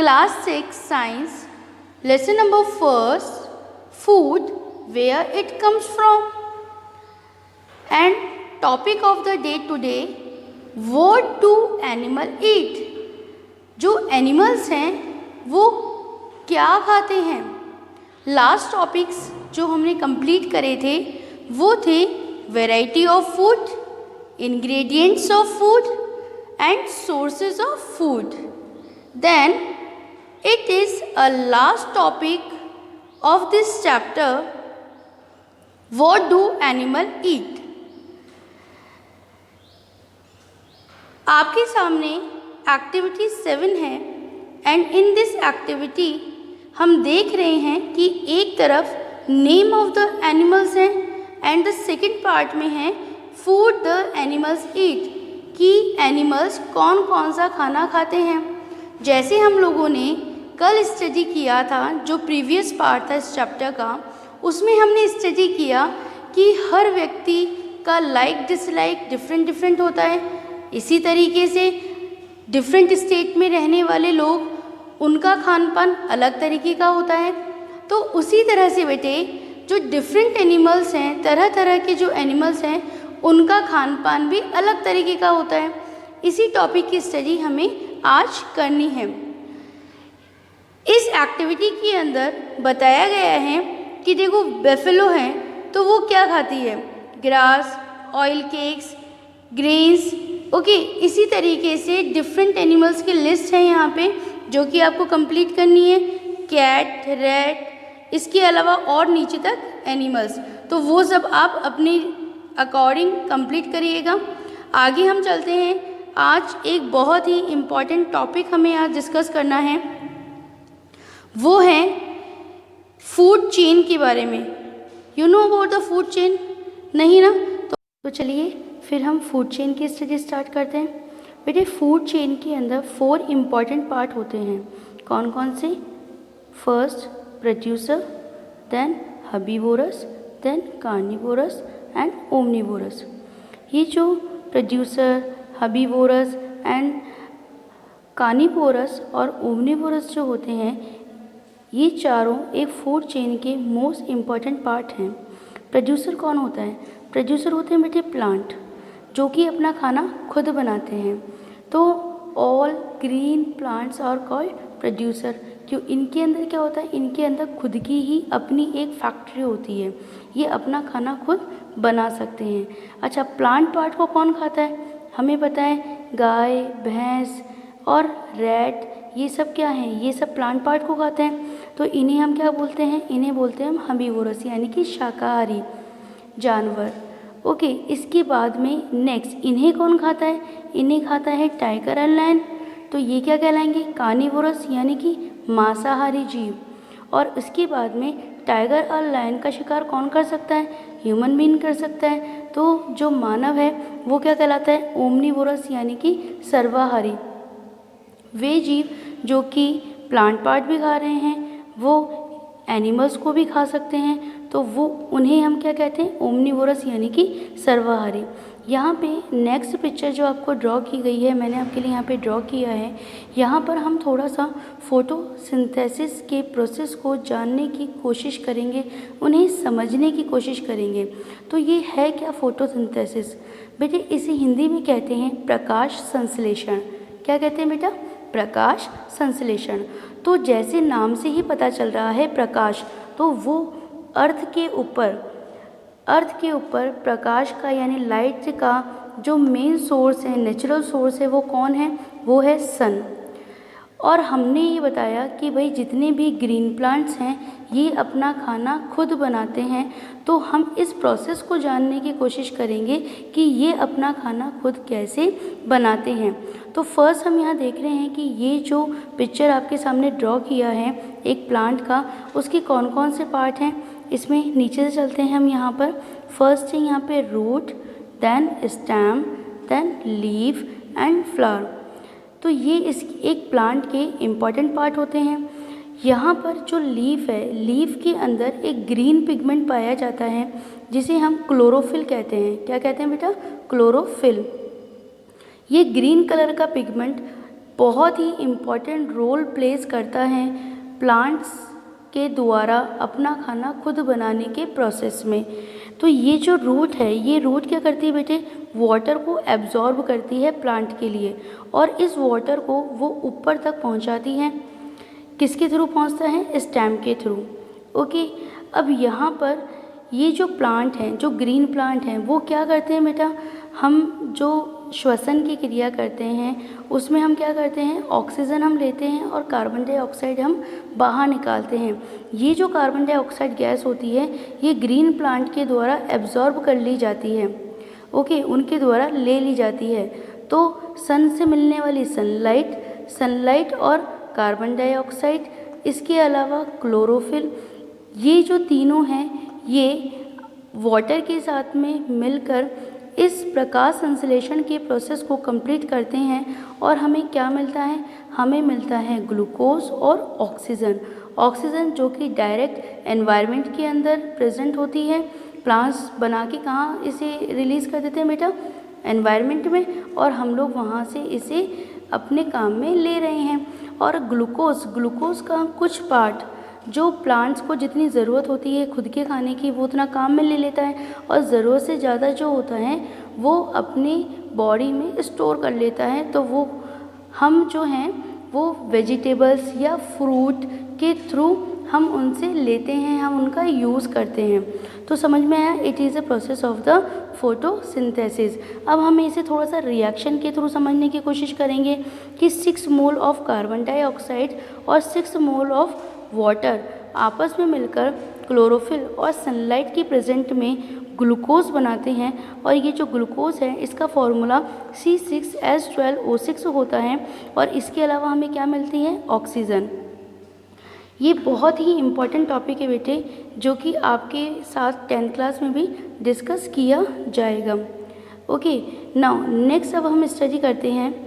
Class 6 Science, lesson number 1, food, where it comes from. And topic of the day today, what do animal eat? जो animals हैं वो क्या खाते हैं? Last topics जो हमने कंप्लीट करे थे वो थे variety of food, ingredients of food and sources of food. Then it is a last topic of this chapter, what do animal eat. आपके सामने एक्टिविटी 7 है एंड इन दिस एक्टिविटी हम देख रहे हैं कि एक तरफ नेम ऑफ द एनिमल्स हैं एंड द सेकेंड पार्ट में है फूड द एनिमल्स ईट, कि एनिमल्स कौन कौन सा खाना खाते हैं. जैसे हम लोगों ने कल स्टडी किया था, जो प्रीवियस पार्ट था इस चैप्टर का, उसमें हमने स्टडी किया कि हर व्यक्ति का लाइक डिसलाइक डिफरेंट होता है. इसी तरीके से डिफरेंट स्टेट में रहने वाले लोग, उनका खान पान अलग तरीके का होता है. तो उसी तरह से बेटे जो डिफरेंट एनिमल्स हैं, तरह तरह के जो एनिमल्स हैं, उनका खान पान भी अलग तरीके का होता है. इसी टॉपिक की स्टडी हमें आज करनी है. इस एक्टिविटी के अंदर बताया गया है कि देखो बेफेलो है तो वो क्या खाती है, grass, oil cakes, grains. Okay, इसी तरीके से डिफरेंट एनिमल्स की लिस्ट है यहाँ पे जो कि आपको कंप्लीट करनी है. कैट, रैट, इसके अलावा और नीचे तक एनिमल्स, तो वो सब आप अपने अकॉर्डिंग कंप्लीट करिएगा. आगे हम चलते हैं. आज एक बहुत ही इम्पॉर्टेंट टॉपिक हमें आज डिस्कस करना है, वो है फूड चेन के बारे में. You know about the food chain? नहीं ना? तो चलिए फिर हम फूड चेन की स्टडी स्टार्ट करते हैं. बेटे फूड चेन के अंदर 4 इम्पॉर्टेंट पार्ट होते हैं. कौन कौन से? First producer, then herbivorous, then carnivorous and omnivorous. ये जो प्रोड्यूसर, हर्बीवोरस एंड कार्निवोरस और ओमनिवोरस जो होते हैं, ये चारों एक फूड चेन के मोस्ट इम्पॉर्टेंट पार्ट हैं. प्रोड्यूसर कौन होता है? प्रोड्यूसर होते हैं बेटे प्लांट, जो कि अपना खाना खुद बनाते हैं. तो all green plants are called producer. क्यों? इनके अंदर क्या होता है, इनके अंदर खुद की ही अपनी एक फैक्ट्री होती है. ये अपना खाना खुद बना सकते हैं. अच्छा, प्लांट पार्ट को कौन खाता है? हमें पता है गाय, भैंस और रैट, ये सब क्या हैं? ये सब प्लांट पार्ट को खाते हैं. तो इन्हें हम क्या बोलते हैं? इन्हें बोलते हैं हम हर्बीवोरस, यानी कि शाकाहारी जानवर. ओके, इसके बाद में नेक्स्ट इन्हें कौन खाता है? इन्हें खाता है टाइगर एंड लायन. तो ये क्या कहलाएंगे? कार्निवोरस, यानी कि मांसाहारी जीव. और उसके बाद में टाइगर और लायन का शिकार कौन कर सकता है? ह्यूमन बीइंग कर सकता है. तो जो मानव है वो क्या कहलाता है? ओमनिवोरस, यानी कि सर्वाहारी. वे जीव जो कि प्लांट पार्ट भी खा रहे हैं, वो एनिमल्स को भी खा सकते हैं, तो वो उन्हें हम क्या कहते हैं? ओमनिवोरस, यानी कि सर्वाहारी. यहाँ पे नेक्स्ट पिक्चर जो आपको ड्रॉ की गई है, मैंने आपके लिए यहाँ पे ड्रॉ किया है. यहाँ पर हम थोड़ा सा फोटोसिंथेसिस के प्रोसेस को जानने की कोशिश करेंगे, उन्हें समझने की कोशिश करेंगे. तो ये है क्या फोटोसिंथेसिस? बेटे इसे हिंदी में कहते हैं प्रकाश संश्लेषण. क्या कहते हैं बेटा? प्रकाश संश्लेषण. तो जैसे नाम से ही पता चल रहा है प्रकाश, तो वो अर्थ के ऊपर प्रकाश का यानी लाइट का जो मेन सोर्स है, नेचुरल सोर्स है, वो कौन है? वो है सन. और हमने ये बताया कि भाई जितने भी ग्रीन प्लांट्स हैं ये अपना खाना खुद बनाते हैं. तो हम इस प्रोसेस को जानने की कोशिश करेंगे कि ये अपना खाना खुद कैसे बनाते हैं. तो फर्स्ट हम यहाँ देख रहे हैं कि ये जो पिक्चर आपके सामने ड्रॉ किया है एक प्लांट का, उसके कौन कौन से पार्ट हैं. इसमें नीचे से चलते हैं हम. यहाँ पर फर्स्ट है यहाँ पे root, then stem, then leaf and flower. तो ये इस एक प्लांट के इम्पॉर्टेंट पार्ट होते हैं. यहाँ पर जो लीफ है, लीफ के अंदर एक ग्रीन पिगमेंट पाया जाता है जिसे हम क्लोरोफिल कहते हैं. क्या कहते हैं बेटा? क्लोरोफिल. ये ग्रीन कलर का पिगमेंट बहुत ही इम्पॉर्टेंट रोल प्लेस करता है प्लांट्स के द्वारा अपना खाना खुद बनाने के प्रोसेस में। तो ये जो रूट है, ये रूट क्या करती है बेटे, वाटर को एब्जॉर्ब करती है प्लांट के लिए, और इस वाटर को वो ऊपर तक पहुंचाती है। किसके थ्रू पहुंचता है, स्टेम के थ्रू। ओके, अब यहाँ पर ये जो प्लांट हैं, जो ग्रीन प्लांट हैं, वो क्या करते हैं बेटा, हम जो श्वसन की क्रिया करते हैं उसमें हम क्या करते हैं, ऑक्सीजन हम लेते हैं और कार्बन डाइऑक्साइड हम बाहर निकालते हैं। ये जो कार्बन डाइऑक्साइड गैस होती है, ये ग्रीन प्लांट के द्वारा एब्जॉर्ब कर ली जाती है। ओके, उनके द्वारा ले ली जाती है। तो सन से मिलने वाली सनलाइट और कार्बन डाइऑक्साइड, इसके अलावा क्लोरोफिल, ये जो तीनों हैं ये वाटर के साथ में मिलकर इस प्रकाश संश्लेषण के प्रोसेस को कंप्लीट करते हैं और हमें क्या मिलता है, हमें मिलता है ग्लूकोज और ऑक्सीजन जो कि डायरेक्ट एनवायरनमेंट के अंदर प्रेजेंट होती है। प्लांट्स बना के कहाँ इसे रिलीज़ कर देते हैं बेटा, एनवायरनमेंट में, और हम लोग वहाँ से इसे अपने काम में ले रहे हैं। और ग्लूकोज का कुछ पार्ट जो प्लांट्स को जितनी ज़रूरत होती है खुद के खाने की, वो उतना काम में ले लेता है, और ज़रूरत से ज़्यादा जो होता है वो अपनी बॉडी में स्टोर कर लेता है। तो वो हम जो हैं वो वेजिटेबल्स या फ्रूट के थ्रू हम उनसे लेते हैं, हम उनका यूज़ करते हैं। तो समझ में आया, it is a process of the photosynthesis. अब हम इसे थोड़ा सा रिएक्शन के थ्रू समझने की कोशिश करेंगे कि 6 मोल ऑफ कार्बन डाइऑक्साइड और 6 मोल ऑफ वाटर आपस में मिलकर क्लोरोफिल और सनलाइट की प्रेजेंट में ग्लूकोज बनाते हैं। और ये जो ग्लूकोज है इसका फॉर्मूला C6H12O6 होता है, और इसके अलावा हमें क्या मिलती है, ऑक्सीजन। ये बहुत ही इम्पॉर्टेंट टॉपिक है बेटे, जो कि आपके साथ 10th क्लास में भी डिस्कस किया जाएगा। ओके, नाउ नेक्स्ट अब हम स्टडी करते हैं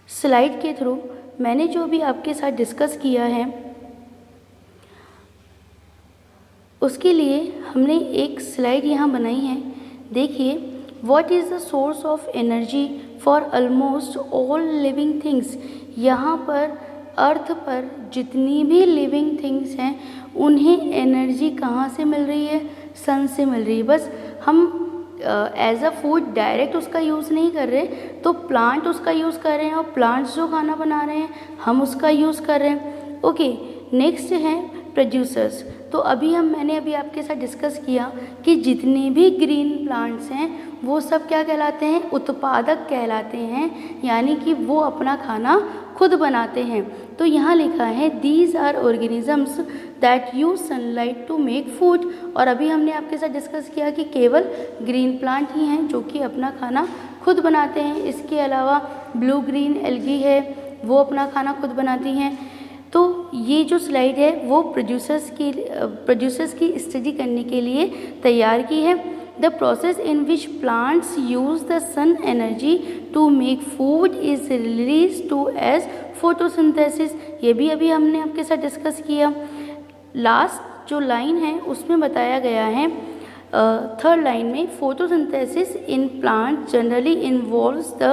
स्लाइड के थ्रू। मैंने जो भी आपके साथ डिस्कस किया है उसके लिए हमने एक स्लाइड यहाँ बनाई है। देखिए, what is the source of energy for almost all living things. यहाँ पर अर्थ पर जितनी भी लिविंग थिंग्स हैं उन्हें एनर्जी कहाँ से मिल रही है, सन से मिल रही है। बस हम एज अ फूड डायरेक्ट उसका यूज़ नहीं कर रहे, तो प्लांट उसका यूज़ कर रहे हैं, और प्लांट्स जो खाना बना रहे हैं हम उसका यूज़ कर रहे हैं। ओके, नेक्स्ट है प्रोड्यूसर्स। तो मैंने अभी आपके साथ डिस्कस किया कि जितने भी ग्रीन प्लांट्स हैं वो सब क्या कहलाते हैं, उत्पादक कहलाते हैं, यानी कि वो अपना खाना खुद बनाते हैं। तो यहाँ लिखा है these are organisms that use sunlight to make food. और अभी हमने आपके साथ डिस्कस किया कि केवल ग्रीन प्लांट ही हैं जो कि अपना खाना खुद बनाते हैं। इसके अलावा ब्लू ग्रीन एल्गी है, वो अपना खाना खुद बनाती हैं। तो ये जो स्लाइड है वो प्रोड्यूसर्स की स्टडी करने के लिए तैयार की है। The process in which plants use the sun energy to make food is release to as photosynthesis. ये भी अभी हमने आपके साथ डिस्कस किया। लास्ट जो लाइन है उसमें बताया गया है, थर्ड लाइन में, photosynthesis in plant generally involves the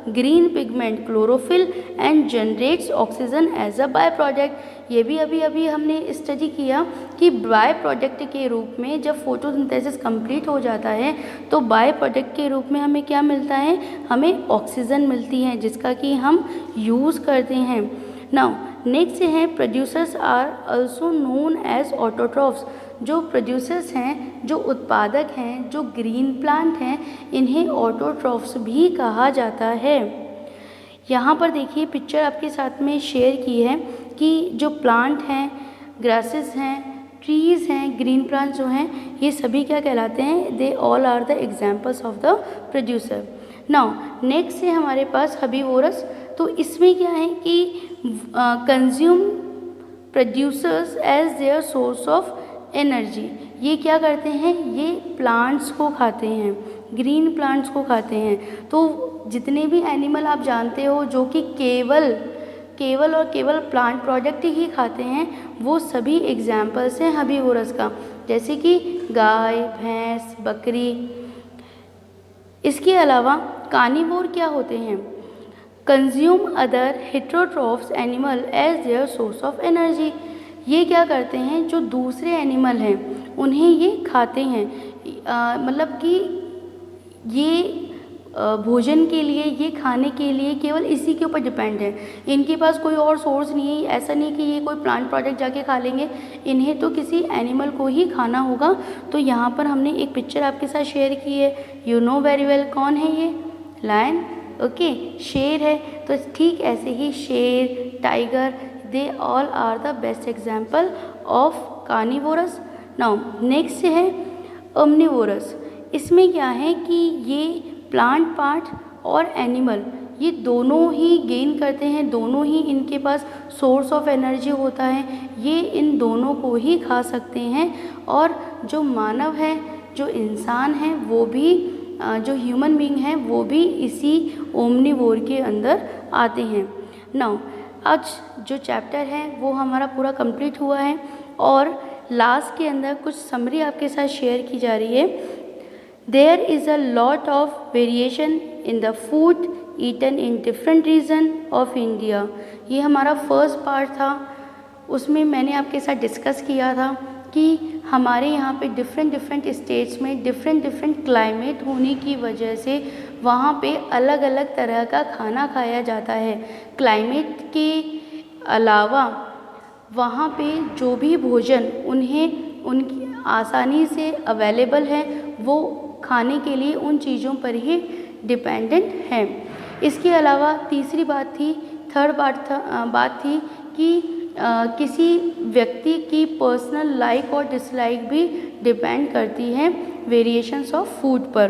green pigment chlorophyll and generates oxygen as a by product. ये भी अभी हमने स्टडी किया कि बाय प्रोडक्ट के रूप में जब फोटोसिंथेसिस कंप्लीट हो जाता है तो बाय प्रोडक्ट के रूप में हमें क्या मिलता है, हमें ऑक्सीजन मिलती है, जिसका कि हम यूज़ करते हैं। नाउ नेक्स्ट है producers are also known as autotrophs. जो प्रोड्यूसर्स हैं, जो उत्पादक हैं, जो ग्रीन प्लांट हैं, इन्हें ऑटोट्रॉफ्स भी कहा जाता है। यहाँ पर देखिए पिक्चर आपके साथ में शेयर की है कि जो प्लांट हैं, ग्रासेस हैं, ट्रीज़ हैं, ग्रीन प्लांट्स जो हैं, ये सभी क्या कहलाते हैं, they all are the examples of the producer. Now next है हमारे पास हर्बीवोरस। तो इसमें क्या है कि consume producers as their source of energy. ये क्या करते हैं, ये प्लांट्स को खाते हैं, ग्रीन प्लांट्स को खाते हैं। तो जितने भी एनिमल आप जानते हो जो कि केवल प्लांट प्रोडक्ट ही खाते हैं, वो सभी एग्जाम्पल्स हैं हर्बीवोरस का, जैसे कि गाय, भैंस, बकरी, इसके अलावा कार्निवोर क्या होते हैं? Consume other heterotrophs animal as their source of energy. ये क्या करते हैं, जो दूसरे एनिमल हैं उन्हें ये खाते हैं, मतलब कि ये भोजन के लिए, ये खाने के लिए केवल इसी के ऊपर डिपेंड है। इनके पास कोई और सोर्स नहीं है। ऐसा नहीं कि ये कोई प्लांट प्रोडक्ट जाके खा लेंगे, इन्हें तो किसी एनिमल को ही खाना होगा। तो यहाँ पर हमने एक पिक्चर आपके साथ शेयर की है, यू नो वेरी वेल कौन है ये? लायन, ओके, शेर है। तो ठीक ऐसे ही शेर, tiger, they all are the best example of carnivorous. Now next है ओमनिवोरस। इसमें क्या है कि ये प्लांट पार्ट और एनिमल ये दोनों ही गेन करते हैं, दोनों ही इनके पास सोर्स ऑफ एनर्जी होता है, ये इन दोनों को ही खा सकते हैं। और जो मानव है, जो इंसान है, वो भी जो ह्यूमन बीइंग है वो भी इसी ओमनिवोर के अंदर आते हैं। नाउ आज जो चैप्टर है वो हमारा पूरा कंप्लीट हुआ है और लास्ट के अंदर कुछ समरी आपके साथ शेयर की जा रही है। There is a lot of variation in the food eaten in different region of India। ये हमारा फर्स्ट पार्ट था, उसमें मैंने आपके साथ डिस्कस किया था कि हमारे यहाँ पे डिफरेंट स्टेट्स में डिफरेंट क्लाइमेट होने की वजह से वहाँ पे अलग अलग तरह का खाना खाया जाता है। क्लाइमेट के अलावा वहाँ पे जो भी भोजन उन्हें उनकी आसानी से अवेलेबल है वो खाने के लिए उन चीज़ों पर ही डिपेंडेंट है। इसके अलावा तीसरी बात थी, थर्ड बात थी कि किसी व्यक्ति की पर्सनल लाइक और डिसलाइक भी डिपेंड करती है वेरिएशंस ऑफ फूड पर।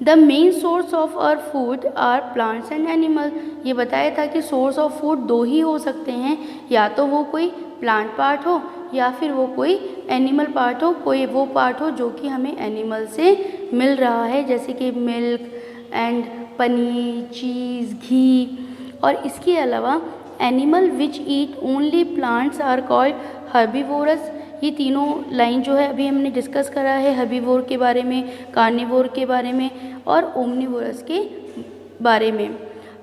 The main source of our food are plants and animal. ये बताया था कि सोर्स ऑफ फूड दो ही हो सकते हैं, या तो वो कोई प्लांट पार्ट हो या फिर वो कोई एनिमल पार्ट हो, कोई वो पार्ट हो जो कि हमें एनिमल से मिल रहा है, जैसे कि milk and paneer, cheese, ghee. और इसके अलावा animal which eat only plants are called herbivorous. ये तीनों लाइन जो है अभी हमने डिस्कस करा है, हर्बीवोर के बारे में, कार्निवोर के बारे में और ओमनिवोरस के बारे में।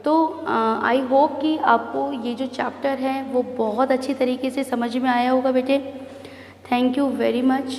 तो आई होप कि आपको ये जो चैप्टर है वो बहुत अच्छी तरीके से समझ में आया होगा बेटे। Thank you very much.